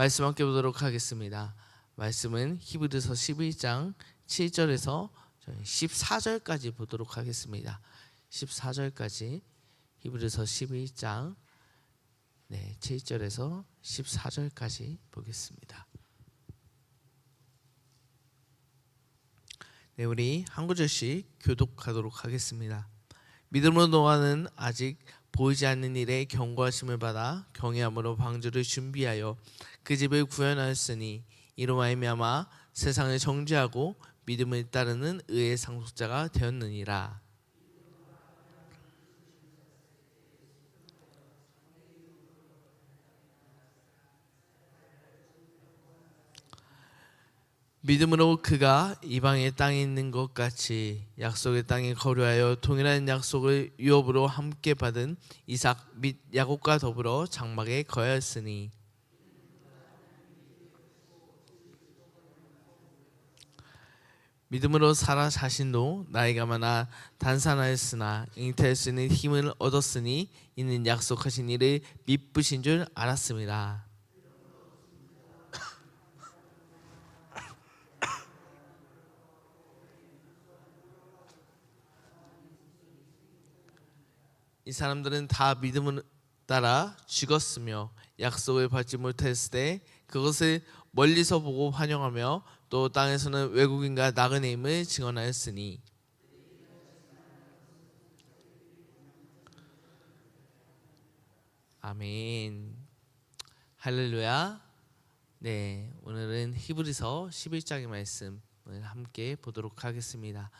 말씀 함께 보도록 하겠습니다. 말씀은 히브리서 11장 7절에서 14절까지 보도록 하겠습니다. 14절까지 히브리서 11장 7절에서 14절까지 보겠습니다. 우리 한 구절씩 교독하도록 하겠습니다. 믿음으로 노아는 아직 보이지 않는 일에 경고하심을 받아 경외함으로 방주를 준비하여 그 집을 구현하였으니 이로 말미암아 세상을 정죄하고 믿음을 따르는 의의 상속자가 되었느니라. 믿음으로 그가 이방의 땅에 있는 것 같이 약속의 땅에 거류하여 동일한 약속을 유업으로 함께 받은 이삭 및 야곱과 더불어 장막에 거하였으니 믿음으로 사라 자신도 나이가 많아 단산하였으나 잉태할 수 있는 힘을 얻었으니 이는 약속하신 일을 미쁘신 줄 알았습니다. 이 사람들은 다 믿음을 따라 죽었으며 약속을 받지 못했을 때 그것을 멀리서 보고 환영하며 또 땅에서는 외국인과 나그네임을 증언하였으니 아멘. 할렐루야. 오늘은 히브리서 11장의 말씀을 함께 보도록 하겠습니다.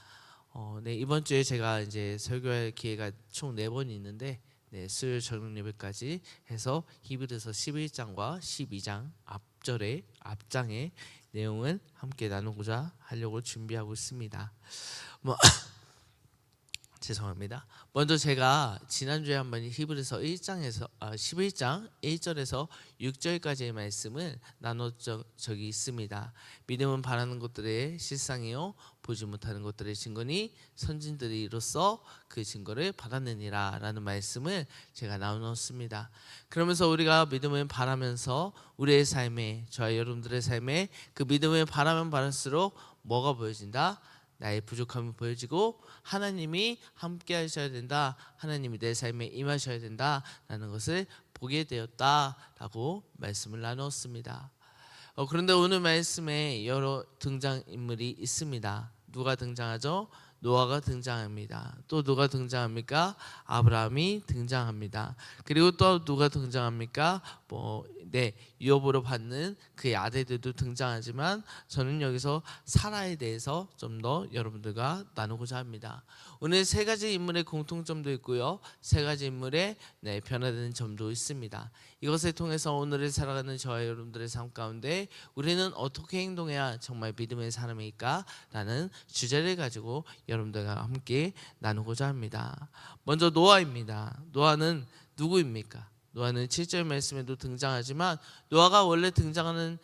이번 주에 제가 이제 설교할 기회가 총 4번이 있는데 수요일 저녁 예배까지 해서 히브리서 11장과 12장 앞장의 내용을 함께 나누고자 하려고 준비하고 있습니다. 죄송합니다. 먼저 제가 지난주에 한번 히브리서 11장 1절에서 6절까지의 말씀을 나눴던 적이 있습니다. 믿음은 바라는 것들의 실상이요 보지 못하는 것들의 증거니 선진들이 이로써 그 증거를 받았느니라 라는 말씀을 제가 나눴습니다. 그러면서 우리가 믿음을 바라면서 우리의 삶에, 저와 여러분들의 삶에 그 믿음을 바라면 바랄수록 뭐가 보여진다? 나의 부족함이 보여지고 하나님이 함께 하셔야 된다, 하나님이 내 삶에 임하셔야 된다라는 것을 보게 되었다라고 말씀을 나누었습니다. 그런데 오늘 말씀에 여러 등장인물이 있습니다. 누가 등장하죠? 노아가 등장합니다. 또 누가 등장합니까? 아브라함이 등장합니다. 그리고 또 누가 등장합니까? 유업으로 받는 그의 아들들도 등장하지만 저는 여기서 사라에 대해서 좀 더 여러분들과 나누고자 합니다. 오늘 3가지 인물의 공통점도 있고요, 3가지 인물의 변화되는 점도 있습니다. 이것을 통해서 오늘을 살아가는 저와 여러분들의 삶 가운데 우리는 어떻게 행동해야 정말 믿음의 사람일까? 라는 주제를 가지고 여러분들과 함께 나누고자 합니다. 먼저 노아입니다. 노아는 누구입니까? 노아는 7절 말씀에도 등장하지만 노아가 원래 등장하는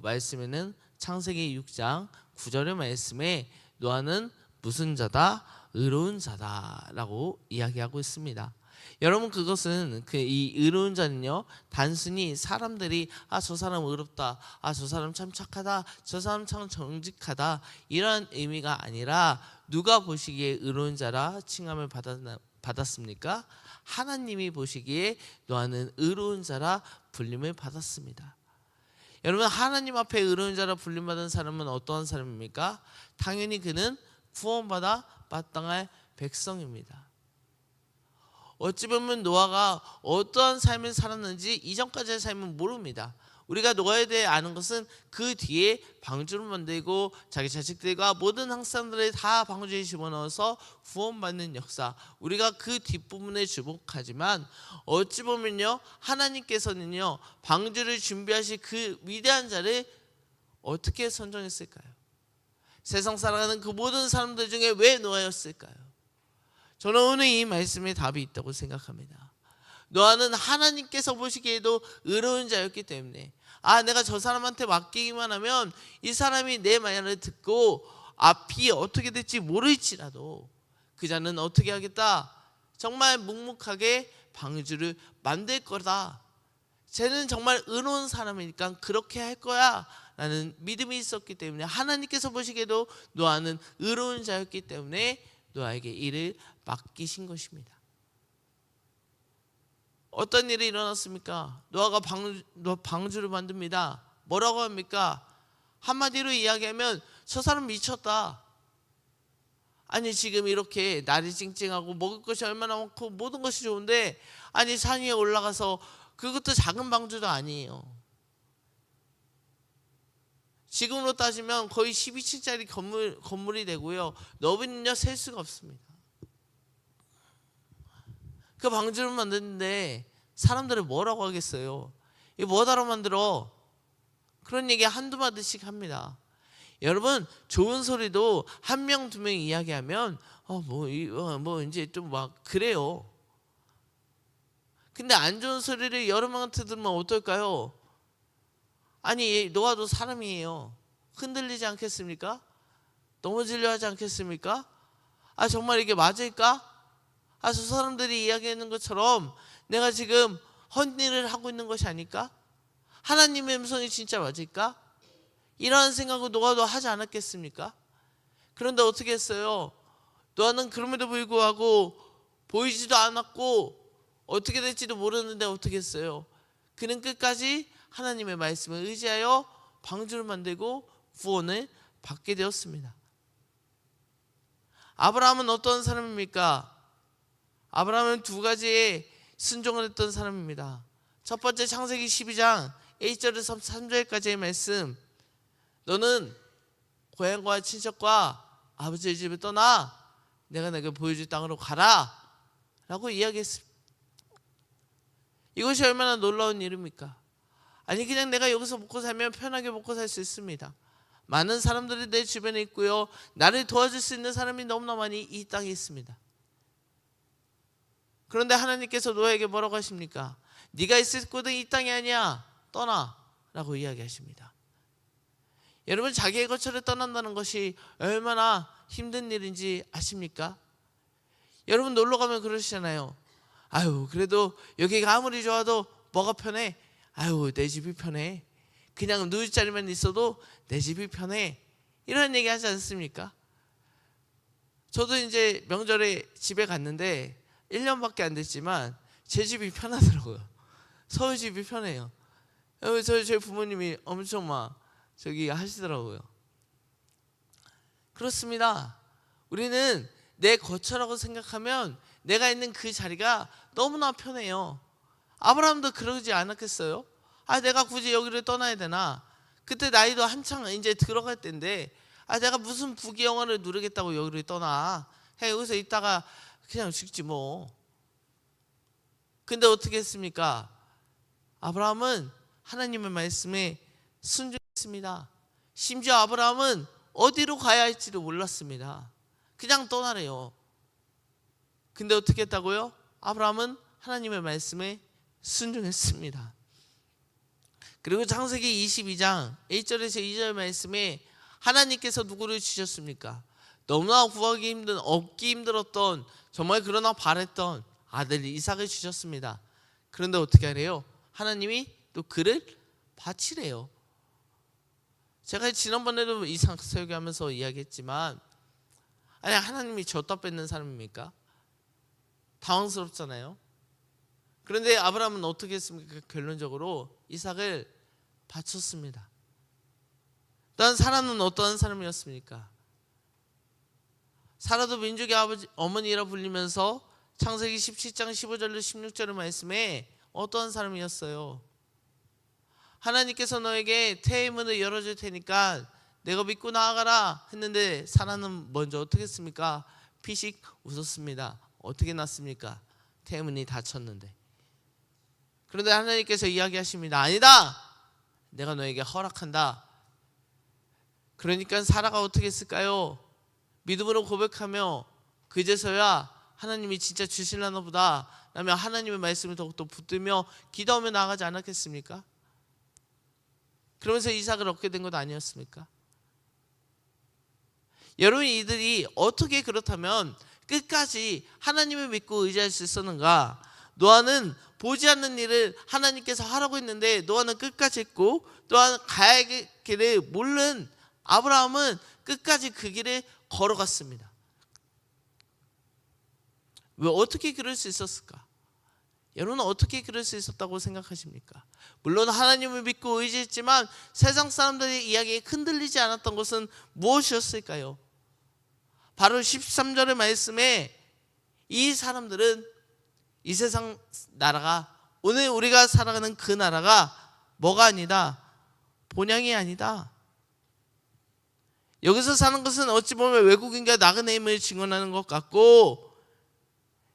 말씀에는 창세기 6장 9절의 말씀에 노아는 무슨 자다? 의로운 자다라고 이야기하고 있습니다. 여러분, 그것은 이 의로운 자는요, 단순히 사람들이 저 사람 의롭다, 저 사람 참 착하다, 저 사람 참 정직하다 이런 의미가 아니라 누가 보시기에 의로운 자라 칭함을 받았습니까? 하나님이 보시기에 노아는 의로운 자라 불림을 받았습니다. 여러분, 하나님 앞에 의로운 자라 불림받은 사람은 어떠한 사람입니까? 당연히 그는 구원받아 마땅할 백성입니다. 어찌 보면 노아가 어떠한 삶을 살았는지 이전까지의 삶은 모릅니다. 우리가 노아에 대해 아는 것은 그 뒤에 방주를 만들고 자기 자식들과 모든 항상들을 다 방주에 집어넣어서 구원받는 역사, 우리가 그 뒷부분에 주목하지만 어찌 보면요, 하나님께서는요 방주를 준비하실 그 위대한 자를 어떻게 선정했을까요? 세상 살아가는 그 모든 사람들 중에 왜 노아였을까요? 저는 오늘 이 말씀에 답이 있다고 생각합니다. 노아는 하나님께서 보시기에도 의로운 자였기 때문에 내가 저 사람한테 맡기기만 하면 이 사람이 내 말을 듣고 앞이 어떻게 될지 모를지라도 그 자는 어떻게 하겠다? 정말 묵묵하게 방주를 만들 거다. 쟤는 정말 의로운 사람이니까 그렇게 할 거야 라는 믿음이 있었기 때문에 하나님께서 보시기에도 노아는 의로운 자였기 때문에 노아에게 일을 맡기신 것입니다. 어떤 일이 일어났습니까? 노아가 방주를 만듭니다. 뭐라고 합니까? 한마디로 이야기하면 저 사람 미쳤다. 아니 지금 이렇게 날이 찡찡하고 먹을 것이 얼마나 많고 모든 것이 좋은데 아니 산 위에 올라가서 그것도 작은 방주도 아니에요. 지금으로 따지면 거의 12층짜리 건물이 되고요. 너비는요 셀 수가 없습니다. 그 방주를 만드는데 사람들이 뭐라고 하겠어요? 이거 뭐하러 만들어? 그런 얘기 한두 마디씩 합니다. 여러분 좋은 소리도 한 명 두 명 이야기하면 뭐 이제 좀 막 그래요. 근데 안 좋은 소리를 여러 명한테 들으면 어떨까요? 아니 노아도 사람이에요. 흔들리지 않겠습니까? 넘어지려 하지 않겠습니까? 아 정말 이게 맞을까? 아 저 사람들이 이야기하는 것처럼 내가 지금 헛일을 하고 있는 것이 아닐까? 하나님의 음성이 진짜 맞을까? 이러한 생각을 노아도 하지 않았겠습니까? 그런데 어떻게 했어요? 노아는 그럼에도 불구하고 보이지도 않았고 어떻게 될지도 모르는데 어떻게 했어요? 그는 끝까지 하나님의 말씀을 의지하여 방주를 만들고 구원을 받게 되었습니다. 아브라함은 어떤 사람입니까? 아브라함은 두 가지의 순종을 했던 사람입니다. 첫 번째 창세기 12장 1절에서 3절까지의 말씀, 너는 고향과 친척과 아버지의 집을 떠나 내가 내게 보여줄 땅으로 가라 라고 이야기했습니다. 이것이 얼마나 놀라운 일입니까? 아니 그냥 내가 여기서 먹고 살면 편하게 먹고 살 수 있습니다. 많은 사람들이 내 주변에 있고요, 나를 도와줄 수 있는 사람이 너무나 많이 이 땅에 있습니다. 그런데 하나님께서 노아에게 뭐라고 하십니까? 네가 있을 곳은 이 땅이 아니야, 떠나 라고 이야기하십니다. 여러분 자기의 거처를 떠난다는 것이 얼마나 힘든 일인지 아십니까? 여러분 놀러 가면 그러시잖아요. 아유 그래도 여기가 아무리 좋아도 뭐가 편해? 아유 내 집이 편해. 그냥 누울 자리만 있어도 내 집이 편해. 이런 얘기 하지 않습니까? 저도 이제 명절에 집에 갔는데 1년밖에 안 됐지만 제 집이 편하더라고요. 서울 집이 편해요. 저희 부모님이 엄청 막 저기 하시더라고요. 그렇습니다. 우리는 내 거처라고 생각하면 내가 있는 그 자리가 너무나 편해요. 아브라함도 그러지 않았겠어요? 아 내가 굳이 여기를 떠나야 되나? 그때 나이도 한창 이제 들어갈 때인데 아 내가 무슨 부귀영화를 누리겠다고 여기를 떠나? 그냥 여기서 있다가 그냥 죽지 뭐. 근데 어떻게 했습니까? 아브라함은 하나님의 말씀에 순종했습니다. 심지어 아브라함은 어디로 가야 할지도 몰랐습니다. 그냥 떠나래요. 근데 어떻게 했다고요? 아브라함은 하나님의 말씀에 순종했습니다. 그리고 창세기 22장 1절에서 2절 말씀에 하나님께서 누구를 주셨습니까? 너무나 구하기 힘든, 얻기 힘들었던, 정말 그러나 바랬던 아들 이삭을 주셨습니다. 그런데 어떻게 하래요? 하나님이 또 그를 바치래요. 제가 지난번에도 이삭 설교하면서 이야기했지만 아니 하나님이 줬다 뺏는 사람입니까? 당황스럽잖아요. 그런데 아브라함은 어떻게 했습니까? 결론적으로 이삭을 바쳤습니다. 또한 사라는 어떠한 사람이었습니까? 사라도 민족의 아버지, 어머니라 불리면서 창세기 17장 15절로 16절의 말씀에 어떠한 사람이었어요? 하나님께서 너에게 태의 문을 열어줄 테니까 내가 믿고 나아가라 했는데 사라는 먼저 어떻게 했습니까? 피식 웃었습니다. 어떻게 났습니까? 태의 문이 닫혔는데. 그런데 하나님께서 이야기하십니다. 아니다! 내가 너에게 허락한다. 그러니까 사라가 어떻게 했을까요? 믿음으로 고백하며 그제서야 하나님이 진짜 주실라나 보다 라며 하나님의 말씀을 더욱더 붙들며 기도하며 나아가지 않았겠습니까? 그러면서 이삭을 얻게 된 것 아니었습니까? 여러분 이들이 어떻게 그렇다면 끝까지 하나님을 믿고 의지할 수 있었는가? 노아는 보지 않는 일을 하나님께서 하라고 했는데 노아는 끝까지 했고, 또한 가야 할 길을 모르는 아브라함은 끝까지 그 길을 걸어갔습니다. 왜 어떻게 그럴 수 있었을까? 여러분은 어떻게 그럴 수 있었다고 생각하십니까? 물론 하나님을 믿고 의지했지만 세상 사람들의 이야기에 흔들리지 않았던 것은 무엇이었을까요? 바로 13절의 말씀에 이 사람들은 이 세상 나라가, 오늘 우리가 살아가는 그 나라가 뭐가 아니다, 본향이 아니다. 여기서 사는 것은 어찌 보면 외국인과 나그네임을 증언하는 것 같고,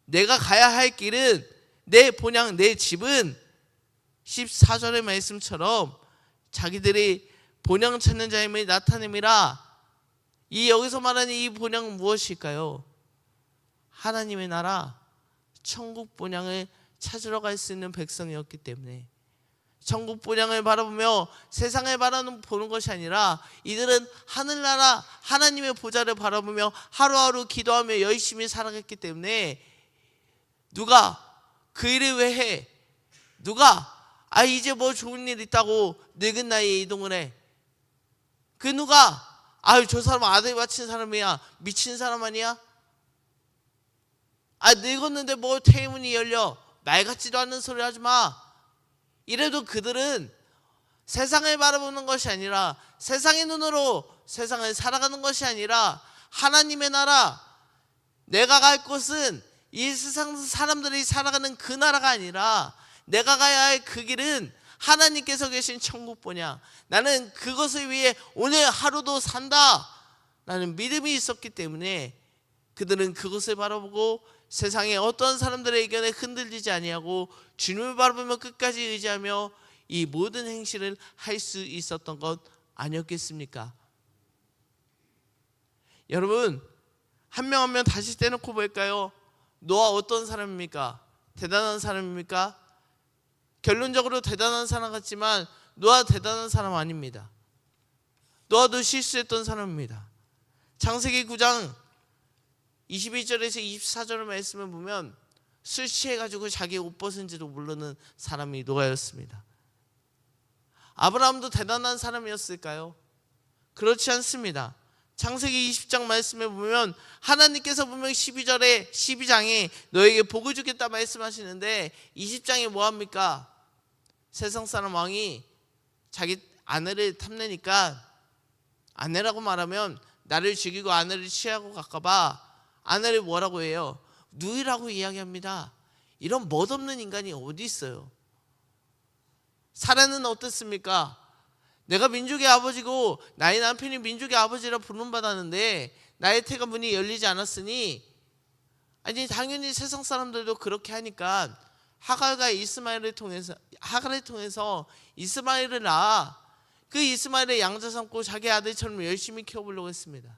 내가 가야 할 길은, 내 본향, 내 집은 14절의 말씀처럼 자기들이 본향 찾는 자임을 나타냄이라. 이 여기서 말하는 이 본향은 무엇일까요? 하나님의 나라, 천국 본향을 찾으러 갈 수 있는 백성이었기 때문에, 천국 본향을 바라보며 세상을 바라보는 것이 아니라 이들은 하늘나라 하나님의 보좌를 바라보며 하루하루 기도하며 열심히 살아갔기 때문에, 누가 그 일을 왜 해? 누가 이제 뭐 좋은 일 있다고 늙은 나이에 이동을 해? 그 누가 저 사람 아들 바친 사람이야, 미친 사람 아니야? 늙었는데 뭐 태문이 열려, 말 같지도 않는 소리 하지 마. 이래도 그들은 세상을 바라보는 것이 아니라, 세상의 눈으로 세상을 살아가는 것이 아니라, 하나님의 나라, 내가 갈 곳은 이 세상 사람들이 살아가는 그 나라가 아니라, 내가 가야 할 그 길은 하나님께서 계신 천국 본향, 나는 그것을 위해 오늘 하루도 산다 라는 믿음이 있었기 때문에 그들은 그것을 바라보고 세상의 어떤 사람들의 의견에 흔들리지 아니하고 주님을 바라보며 끝까지 의지하며 이 모든 행실을 할 수 있었던 것 아니었겠습니까? 여러분, 한 명 한 명 다시 떼놓고 볼까요? 노아 어떤 사람입니까? 대단한 사람입니까? 결론적으로 대단한 사람 같지만 노아 대단한 사람 아닙니다. 노아도 실수했던 사람입니다. 창세기 9장 22절에서 24절의 말씀을 보면 술 취해가지고 자기 옷 벗은지도 모르는 사람이 노아였습니다. 아브라함도 대단한 사람이었을까요? 그렇지 않습니다. 창세기 20장 말씀에 보면 하나님께서 분명히 12장에 너에게 복을 주겠다 말씀하시는데 20장에 뭐합니까? 세상 사람 왕이 자기 아내를 탐내니까, 아내라고 말하면 나를 죽이고 아내를 취하고 갈까봐 아내를 뭐라고 해요? 누이라고 이야기합니다. 이런 멋없는 인간이 어디 있어요? 사라는 어땠습니까? 내가 민족의 아버지고 나의 남편이 민족의 아버지라 부름받았는데 나의 태가 문이 열리지 않았으니, 당연히 세상 사람들도 그렇게 하니까 하갈과 하갈을 통해서 이스마엘을 낳아 그 이스마엘의 양자 삼고 자기 아들처럼 열심히 키워보려고 했습니다.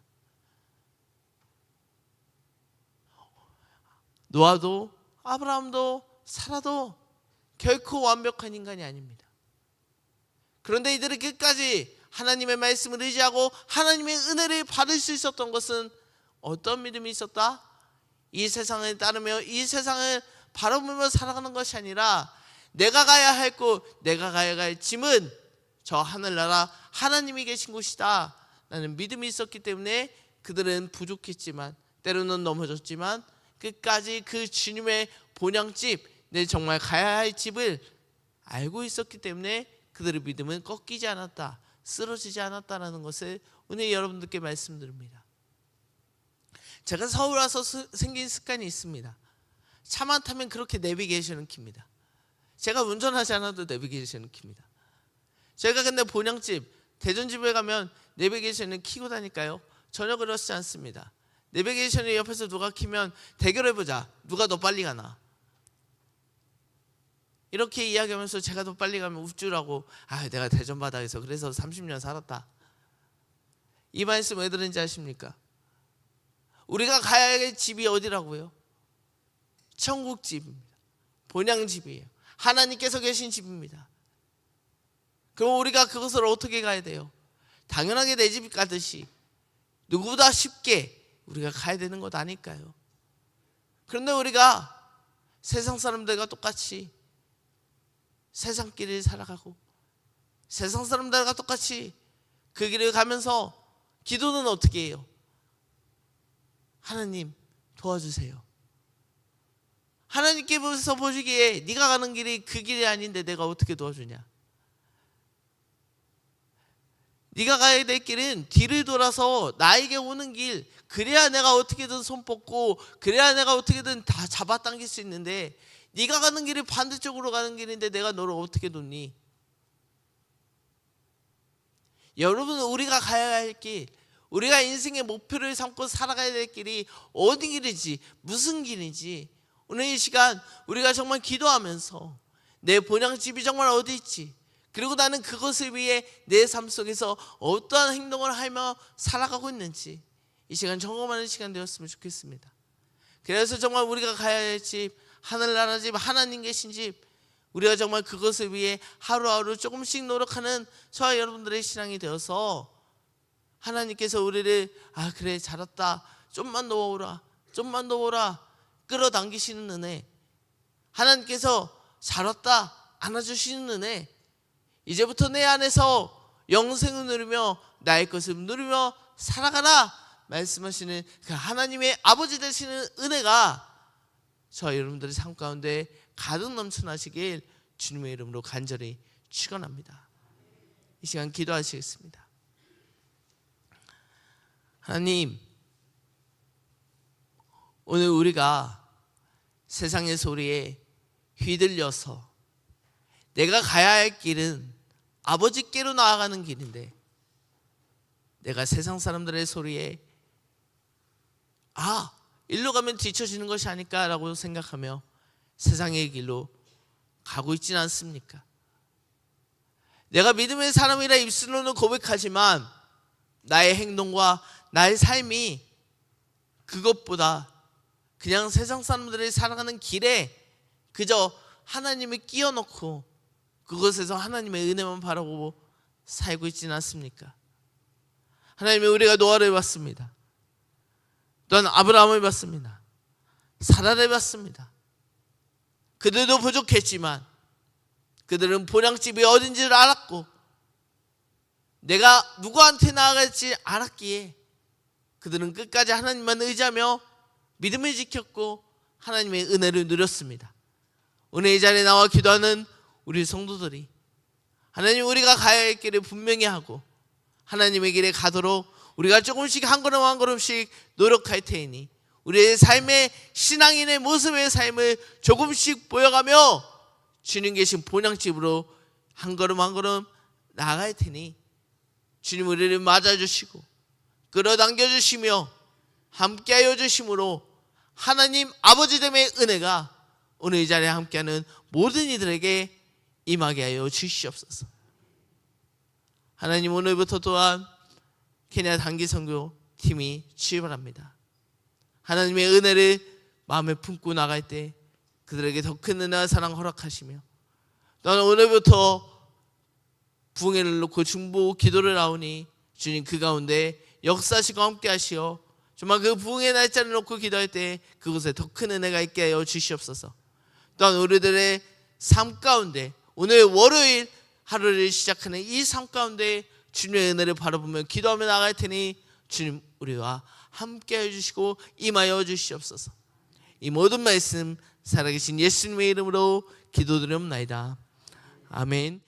노아도 아브라함도 사라도 결코 완벽한 인간이 아닙니다. 그런데 이들이 끝까지 하나님의 말씀을 의지하고 하나님의 은혜를 받을 수 있었던 것은 어떤 믿음이 있었다? 이 세상을 따르며 이 세상을 바라보며 살아가는 것이 아니라, 내가 가야 할 곳, 내가 가야 할 짐은 저 하늘나라 하나님이 계신 곳이다 라는 믿음이 있었기 때문에 그들은 부족했지만, 때로는 넘어졌지만 끝까지 그 주님의 본향집, 내 정말 가야 할 집을 알고 있었기 때문에 그들의 믿음은 꺾이지 않았다, 쓰러지지 않았다라는 것을 오늘 여러분들께 말씀드립니다. 제가 서울 와서 생긴 습관이 있습니다. 차만 타면 그렇게 내비게이션을 킵니다. 제가 운전하지 않아도 내비게이션을 킵니다. 제가 근데 본향집, 대전집에 가면 내비게이션을 켜고 다니까요? 전혀 그렇지 않습니다. 내비게이션을 옆에서 누가 켜면 대결해보자, 누가 더 빨리 가나, 이렇게 이야기하면서 제가 더 빨리 가면 우쭐하고, 내가 대전 바다에서 그래서 30년 살았다. 이 말씀 왜 들은지 아십니까? 우리가 가야 할 집이 어디라고요? 천국집입니다. 본향집이에요. 하나님께서 계신 집입니다. 그럼 우리가 그것을 어떻게 가야 돼요? 당연하게 내 집 가듯이 누구보다 쉽게 우리가 가야 되는 것 아닐까요? 그런데 우리가 세상 사람들과 똑같이 세상 길을 살아가고 세상 사람들과 똑같이 그 길을 가면서 기도는 어떻게 해요? 하나님 도와주세요. 하나님께서 보시기에 네가 가는 길이 그 길이 아닌데 내가 어떻게 도와주냐? 네가 가야 될 길은 뒤를 돌아서 나에게 오는 길, 그래야 내가 어떻게든 손 뻗고 그래야 내가 어떻게든 다 잡아당길 수 있는데 네가 가는 길이 반대쪽으로 가는 길인데 내가 너를 어떻게 돕니? 여러분, 우리가 가야 할 길, 우리가 인생의 목표를 삼고 살아가야 될 길이 어디 길인지, 무슨 길인지 오늘 이 시간 우리가 정말 기도하면서 내 본향집이 정말 어디 있지? 그리고 나는 그것을 위해 내 삶 속에서 어떠한 행동을 하며 살아가고 있는지 이 시간 점검하는 시간 되었으면 좋겠습니다. 그래서 정말 우리가 가야 할 집, 하늘나라 집, 하나님 계신 집, 우리가 정말 그것을 위해 하루하루 조금씩 노력하는 저와 여러분들의 신앙이 되어서 하나님께서 우리를 그래 잘했다, 좀만 더 오라, 좀만 더 오라 끌어당기시는 은혜, 하나님께서 잘했다 안아주시는 은혜, 이제부터 내 안에서 영생을 누리며 나의 것을 누리며 살아가라 말씀하시는 그 하나님의 아버지 되시는 은혜가 저와 여러분들의 삶 가운데 가득 넘쳐나시길 주님의 이름으로 간절히 축원합니다. 이 시간 기도하시겠습니다. 하나님, 오늘 우리가 세상의 소리에 휘둘려서 내가 가야 할 길은 아버지께로 나아가는 길인데 내가 세상 사람들의 소리에 일로 가면 뒤처지는 것이 아닐까라고 생각하며 세상의 길로 가고 있지는 않습니까? 내가 믿음의 사람이라 입술로는 고백하지만 나의 행동과 나의 삶이 그것보다 그냥 세상 사람들이 살아가는 길에 그저 하나님을 끼워넣고 그것에서 하나님의 은혜만 바라보고 살고 있지는 않습니까? 하나님이 우리가 노아를 봤습니다. 또한 아브라함을 봤습니다. 사라를 봤습니다. 그들도 부족했지만 그들은 본향집이 어딘지를 알았고 내가 누구한테 나아갈지 알았기에 그들은 끝까지 하나님만 의지하며 믿음을 지켰고 하나님의 은혜를 누렸습니다. 오늘 이 자리에 나와 기도하는 우리 성도들이 하나님, 우리가 가야 할 길을 분명히 하고 하나님의 길에 가도록 우리가 조금씩 한 걸음 한 걸음씩 노력할 테니 우리의 삶의 신앙인의 모습의 삶을 조금씩 보여가며 주님 계신 본향집으로 한 걸음 한 걸음 나아갈 테니 주님 우리를 맞아주시고 끌어당겨 주시며 함께하여 주심으로 하나님 아버지됨의 은혜가 오늘 이 자리에 함께하는 모든 이들에게 임하게 하여 주시옵소서. 하나님, 오늘부터 또한 케냐 단기 선교 팀이 출발합니다. 하나님의 은혜를 마음에 품고 나갈 때 그들에게 더 큰 은혜와 사랑 허락하시며 또한 오늘부터 부흥회를 놓고 중보 기도를 나오니 주님 그 가운데 역사하시고 함께 하시어 정말 그 부흥의 날짜를 놓고 기도할 때 그곳에 더 큰 은혜가 있게 하여 주시옵소서. 또한 우리들의 삶 가운데 오늘 월요일 하루를 시작하는 이 삶 가운데 주님의 은혜를 바라보며 기도하며 나갈 테니 주님 우리와 함께 해주시고 임하여 주시옵소서. 이 모든 말씀 살아계신 예수님의 이름으로 기도드리옵나이다. 아멘.